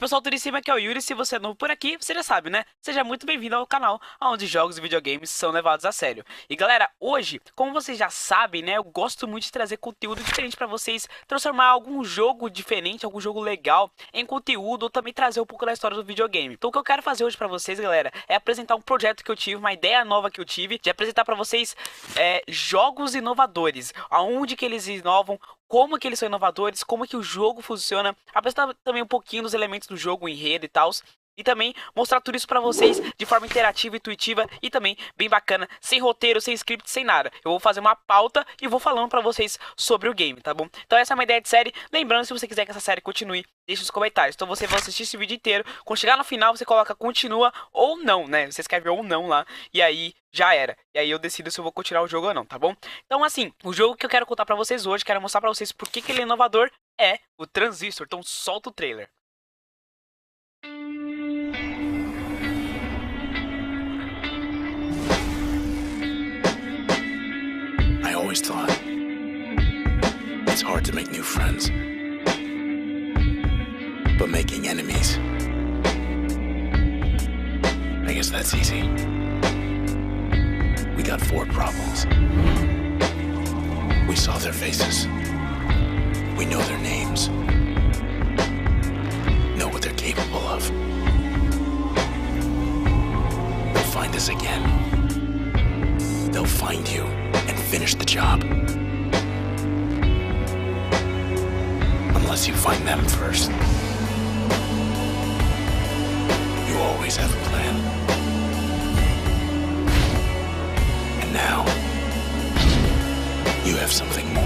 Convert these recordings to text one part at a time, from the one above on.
Pessoal, tudo em cima, aqui é o Yuri. Se você é novo por aqui, você já sabe, né? Seja muito bem-vindo ao canal onde jogos e videogames são levados a sério. E galera, hoje, como vocês já sabem, né? Eu gosto muito de trazer conteúdo diferente pra vocês, transformar algum jogo diferente, algum jogo legal em conteúdo, ou também trazer um pouco da história do videogame. Então o que eu quero fazer hoje pra vocês, galera, é apresentar um projeto que eu tive, uma ideia nova que eu tive, de apresentar pra vocês jogos inovadores, aonde que eles inovam, como que eles são inovadores, como que o jogo funciona, apresentar também um pouquinho dos elementos do jogo, o enredo e tal, e também mostrar tudo isso pra vocês de forma interativa, intuitiva e também bem bacana, sem roteiro, sem script, sem nada. Eu vou fazer uma pauta e vou falando pra vocês sobre o game, tá bom? Então essa é uma ideia de série. Lembrando, se você quiser que essa série continue, deixe nos comentários. Então você vai assistir esse vídeo inteiro. Quando chegar no final, você coloca continua ou não, né? Você escreve ou não lá e aí já era. E aí eu decido se eu vou continuar o jogo ou não, tá bom? Então assim, o jogo que eu quero contar pra vocês hoje, quero mostrar pra vocês por que ele é inovador, é o Transistor. Então solta o trailer. I always thought it's hard to make new friends, but making enemies, I guess that's easy. We got 4 problems. We saw their faces. We know their names. Know what they're capable of. They'll find us again. They'll find you and finish the job. Unless you find them first. You always have a plan. And now, you have something more.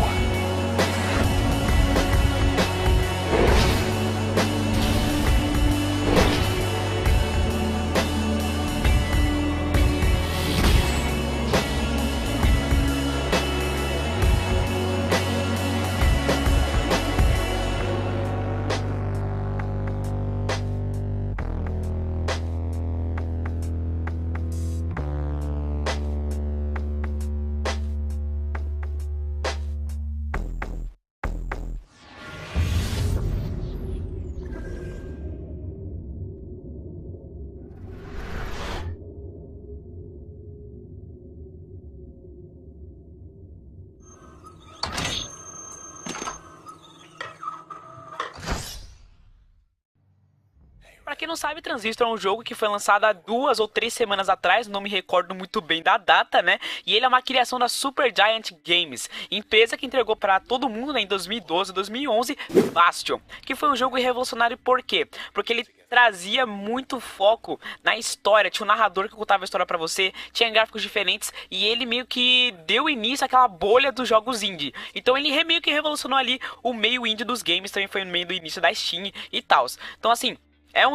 Pra quem não sabe, Transistor é um jogo que foi lançado há 2 ou 3 semanas atrás, não me recordo muito bem da data, né? E ele é uma criação da Supergiant Games, empresa que entregou pra todo mundo, né, em 2012 e 2011, Bastion, que foi um jogo revolucionário. Por quê? Porque ele trazia muito foco na história, tinha um narrador que contava a história pra você, tinha gráficos diferentes, e ele meio que deu início àquela bolha dos jogos indie. Então ele meio que revolucionou ali o meio indie dos games, também foi no meio do início da Steam e tal. Então assim,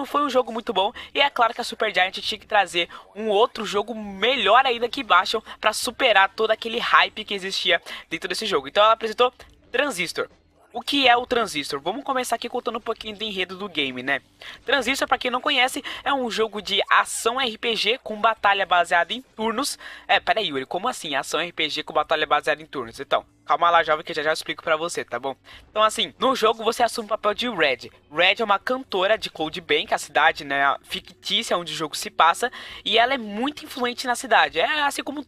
foi um jogo muito bom, e é claro que a Supergiant tinha que trazer um outro jogo melhor ainda que Bastion para superar todo aquele hype que existia dentro desse jogo. Então ela apresentou Transistor. O que é o Transistor? Vamos começar aqui contando um pouquinho do enredo do game, né? Transistor, para quem não conhece, é um jogo de ação RPG com batalha baseada em turnos. Peraí, Yuri, como assim ação RPG com batalha baseada em turnos? Então, calma lá, jovem, que já explico pra você, tá bom? Então, assim, no jogo você assume o papel de Red. Red é uma cantora de Code Bank, a cidade, né, fictícia onde o jogo se passa, e ela é muito influente na cidade. É assim como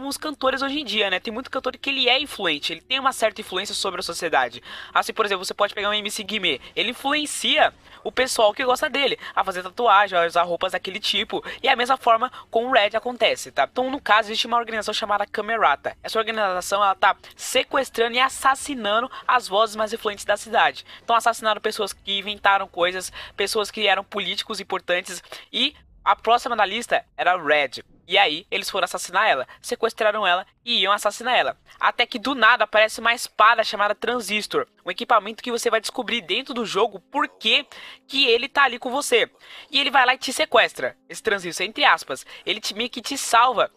os cantores hoje em dia, né? Tem muito cantor que ele é influente, ele tem uma certa influência sobre a sociedade. Assim, por exemplo, você pode pegar um MC Guimê, ele influencia o pessoal que gosta dele a fazer tatuagem, a usar roupas daquele tipo, e a mesma forma com o Red acontece, tá? Então, no caso, existe uma organização chamada Camerata. Essa organização, ela tá sequestrando e assassinando as vozes mais influentes da cidade. Então assassinaram pessoas que inventaram coisas, pessoas que eram políticos importantes, e a próxima da lista era Red. E aí eles foram assassinar ela, sequestraram ela e iam assassinar ela. Até que do nada aparece uma espada chamada Transistor, um equipamento que você vai descobrir dentro do jogo por que ele tá ali com você. E ele vai lá e te sequestra, esse Transistor, entre aspas. Ele meio que te salva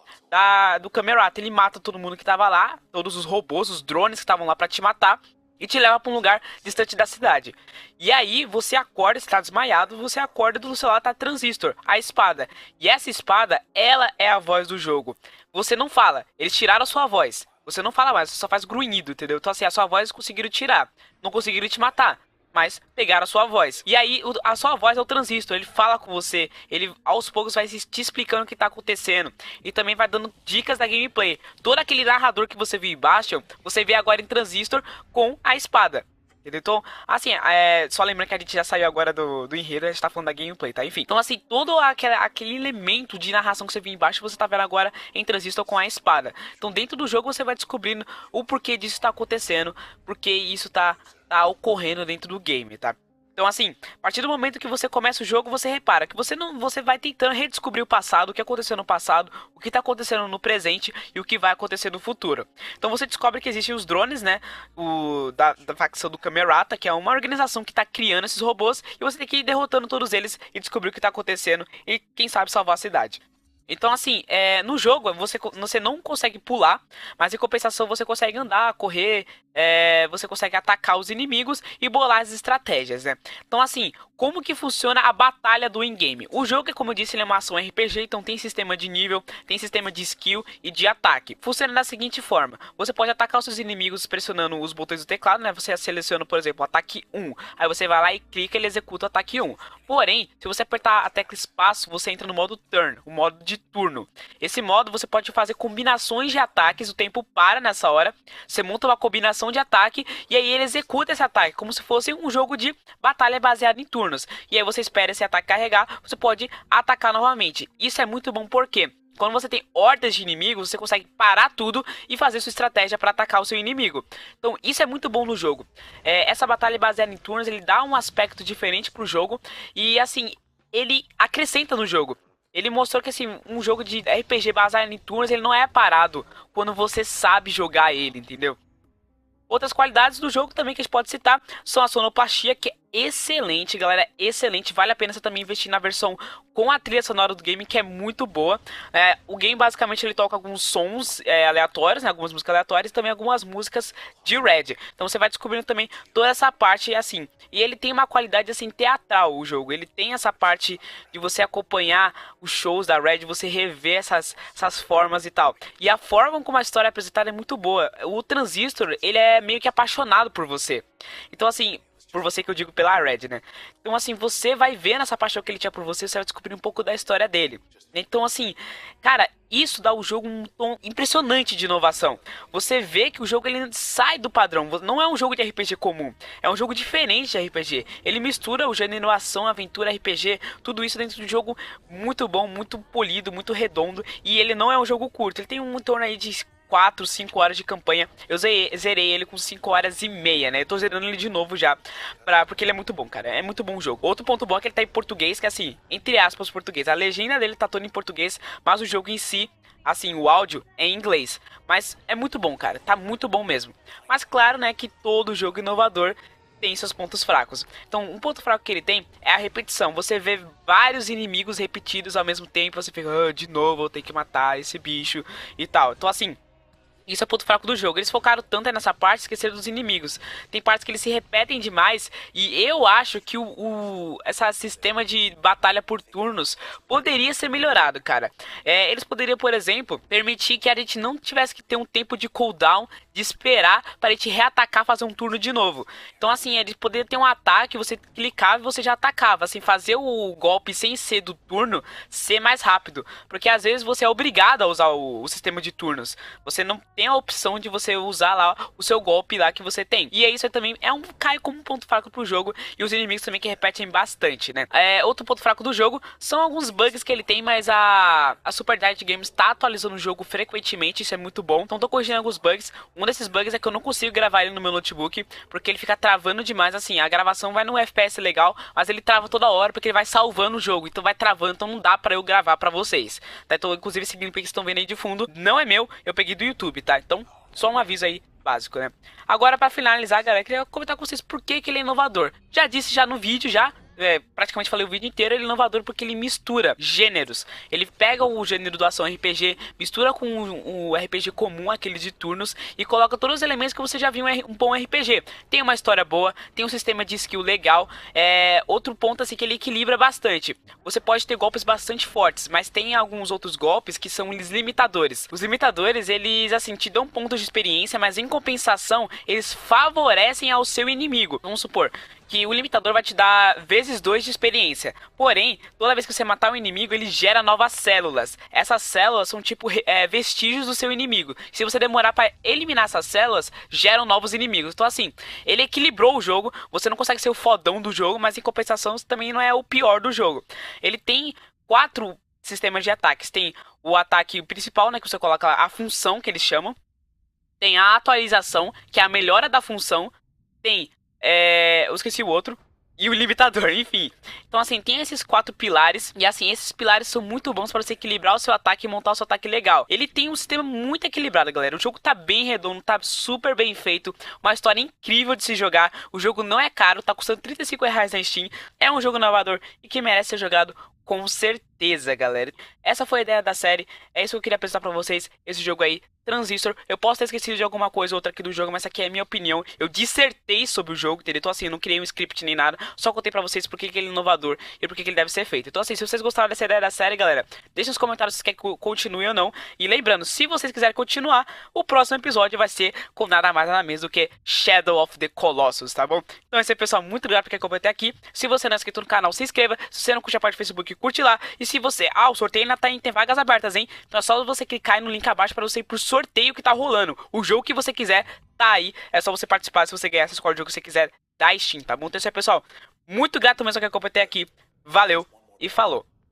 do Camerata. Ele mata todo mundo que tava lá, todos os robôs, os drones que estavam lá pra te matar, e te leva para um lugar distante da cidade. E aí você acorda, está desmaiado, você acorda e do seu lado tá Transistor, a espada. E essa espada, ela é a voz do jogo. Você não fala, eles tiraram a sua voz. Você não fala mais, você só faz grunhido, entendeu? Então assim, a sua voz conseguiram tirar, não conseguiram te matar. mas pegaram a sua voz. E aí, a sua voz é o transistor, ele fala com você, ele aos poucos vai te explicando o que tá acontecendo, e também vai dando dicas da gameplay. Todo aquele narrador que você viu em Bastion, você vê agora em Transistor com a espada. Entendeu? Então, assim, só lembrando que a gente já saiu agora do enredo, a gente tá falando da gameplay, tá? Enfim, então assim, todo aquele elemento de narração que você viu embaixo, você tá vendo agora em Transistor com a espada. Então dentro do jogo você vai descobrindo o porquê disso tá acontecendo, porque isso tá ocorrendo dentro do game, tá? Então assim, a partir do momento que você começa o jogo, você repara que você vai tentando redescobrir o passado, o que aconteceu no passado, o que está acontecendo no presente e o que vai acontecer no futuro. Então você descobre que existem os drones, né, da facção do Camerata, que é uma organização que está criando esses robôs, e você tem que ir derrotando todos eles e descobrir o que está acontecendo e quem sabe salvar a cidade. Então assim, no jogo você não consegue pular, mas em compensação você consegue andar, correr, você consegue atacar os inimigos e bolar as estratégias, né? Então assim, como que funciona a batalha do in-game? O jogo, como eu disse, ele é uma ação RPG, então tem sistema de nível, tem sistema de skill e de ataque. Funciona da seguinte forma: você pode atacar os seus inimigos pressionando os botões do teclado, né? Você seleciona, por exemplo, ataque 1, aí você vai lá e clica e ele executa o ataque 1. Porém, se você apertar a tecla espaço, você entra no modo turn, o modo de turno. Esse modo você pode fazer combinações de ataques, o tempo para nessa hora, você monta uma combinação de ataque e aí ele executa esse ataque, como se fosse um jogo de batalha baseado em turnos. E aí você espera esse ataque carregar, você pode atacar novamente. Isso é muito bom porque quando você tem hordas de inimigos, você consegue parar tudo e fazer sua estratégia para atacar o seu inimigo. Então isso é muito bom no jogo. Essa batalha baseada em turnos, ele dá um aspecto diferente pro jogo e assim, ele acrescenta no jogo. Ele mostrou que assim, um jogo de RPG baseado em turnos, ele não é parado quando você sabe jogar ele, entendeu? Outras qualidades do jogo também que a gente pode citar são a sonoplastia, que é excelente, galera, excelente. Vale a pena você também investir na versão com a trilha sonora do game, que é muito boa. O game basicamente ele toca alguns sons aleatórios, né, algumas músicas aleatórias e também algumas músicas de Red. Então você vai descobrindo também toda essa parte assim. E ele tem uma qualidade assim teatral, o jogo. Ele tem essa parte de você acompanhar os shows da Red, você rever essas formas e tal. E a forma como a história é apresentada é muito boa. O Transistor, ele é meio que apaixonado por você. Então assim, por você que eu digo pela Red, né? Então assim, você vai vendo essa paixão que ele tinha por você, você vai descobrir um pouco da história dele. Então assim, cara, isso dá ao jogo um tom impressionante de inovação. Você vê que o jogo ele sai do padrão, não é um jogo de RPG comum, é um jogo diferente de RPG. Ele mistura o gênero ação, aventura, RPG, tudo isso dentro de um jogo muito bom, muito polido, muito redondo, e ele não é um jogo curto, ele tem um torno aí de 4, 5 horas de campanha. Eu zerei ele com 5 horas e meia, né? Eu tô zerando ele de novo já, porque ele é muito bom, cara. É muito bom o jogo. Outro ponto bom é que ele tá em português, que é assim, entre aspas, português. A legenda dele tá toda em português, mas o jogo em si, assim, o áudio é em inglês. Mas é muito bom, cara. Tá muito bom mesmo. Mas claro, né, que todo jogo inovador tem seus pontos fracos. Então, um ponto fraco que ele tem é a repetição. Você vê vários inimigos repetidos ao mesmo tempo, você fica, de novo, eu tenho que matar esse bicho e tal. Então, assim, isso é o ponto fraco do jogo. Eles focaram tanto nessa parte, esqueceram dos inimigos. Tem partes que eles se repetem demais. E eu acho que esse sistema de batalha por turnos poderia ser melhorado, cara. Eles poderiam, por exemplo, permitir que a gente não tivesse que ter um tempo de cooldown, de esperar para a gente reatacar, fazer um turno de novo. Então assim, eles poderiam ter um ataque, você clicava e você já atacava. Assim, fazer o golpe sem ser do turno, ser mais rápido. Porque às vezes você é obrigado a usar o sistema de turnos. Você não tem a opção de você usar lá o seu golpe lá que você tem. E isso aí também cai como um ponto fraco pro jogo. E os inimigos também que repetem bastante, né? Outro ponto fraco do jogo são alguns bugs que ele tem, mas a Super Giant Games tá atualizando o jogo frequentemente, isso é muito bom. Então tô corrigindo alguns bugs. Um desses bugs é que eu não consigo gravar ele no meu notebook, porque ele fica travando demais, assim, a gravação vai num FPS legal, mas ele trava toda hora, porque ele vai salvando o jogo, então vai travando, então não dá pra eu gravar pra vocês, tá? Então, inclusive, esse gameplay que vocês estão vendo aí de fundo, não é meu, eu peguei do YouTube, tá? Então, só um aviso aí básico, né? Agora, pra finalizar, galera, eu queria comentar com vocês por que ele é inovador. Já disse já no vídeo, praticamente falei o vídeo inteiro, ele é inovador porque ele mistura gêneros. Ele pega o gênero do ação RPG, mistura com o RPG comum, aquele de turnos, e coloca todos os elementos que você já viu em um bom RPG. Tem uma história boa, tem um sistema de skill legal. Outro ponto assim que ele equilibra bastante. Você pode ter golpes bastante fortes, mas tem alguns outros golpes que são os limitadores. Os limitadores, eles assim, te dão pontos de experiência, mas em compensação, eles favorecem ao seu inimigo. Vamos supor, que o limitador vai te dar vezes 2 de experiência. Porém, toda vez que você matar um inimigo, ele gera novas células. Essas células são tipo vestígios do seu inimigo. Se você demorar para eliminar essas células, geram novos inimigos. Então assim, ele equilibrou o jogo. Você não consegue ser o fodão do jogo, mas em compensação também não é o pior do jogo. Ele tem 4 sistemas de ataques. Tem o ataque principal, né, que você coloca a função que eles chamam. Tem a atualização, que é a melhora da função. Tem eu esqueci o outro. E o limitador, enfim. Então, assim, tem esses 4 pilares. E, assim, esses pilares são muito bons para você equilibrar o seu ataque e montar o seu ataque legal. Ele tem um sistema muito equilibrado, galera. O jogo tá bem redondo, tá super bem feito. Uma história incrível de se jogar. O jogo não é caro, tá custando R$ 35 na Steam. É um jogo inovador e que merece ser jogado com certeza, galera. Essa foi a ideia da série. É isso que eu queria apresentar pra vocês. Esse jogo aí, Transistor. Eu posso ter esquecido de alguma coisa ou outra aqui do jogo, mas essa aqui é a minha opinião. Eu dissertei sobre o jogo, entendeu? Então assim, eu não criei um script nem nada. Só contei pra vocês porque que ele é inovador e porque que ele deve ser feito. Então assim, se vocês gostaram dessa ideia da série, galera, deixem nos comentários se vocês querem que continue ou não. E lembrando, se vocês quiserem continuar, o próximo episódio vai ser com nada mais nada menos do que Shadow of the Colossus, tá bom? Então é isso aí, pessoal. Muito obrigado por quem acompanhou até aqui. Se você não é inscrito no canal, se inscreva. Se você não curte a parte do Facebook, curte lá. E se você... o sorteio ainda tem vagas abertas, hein? Então é só você clicar aí no link abaixo pra você ir pro sorteio que tá rolando. O jogo que você quiser tá aí. É só você participar se você ganhar essa escolha de jogo que você quiser da Steam, tá bom? Então é isso aí, pessoal. Muito grato mesmo que acompanhou até aqui. Valeu e falou.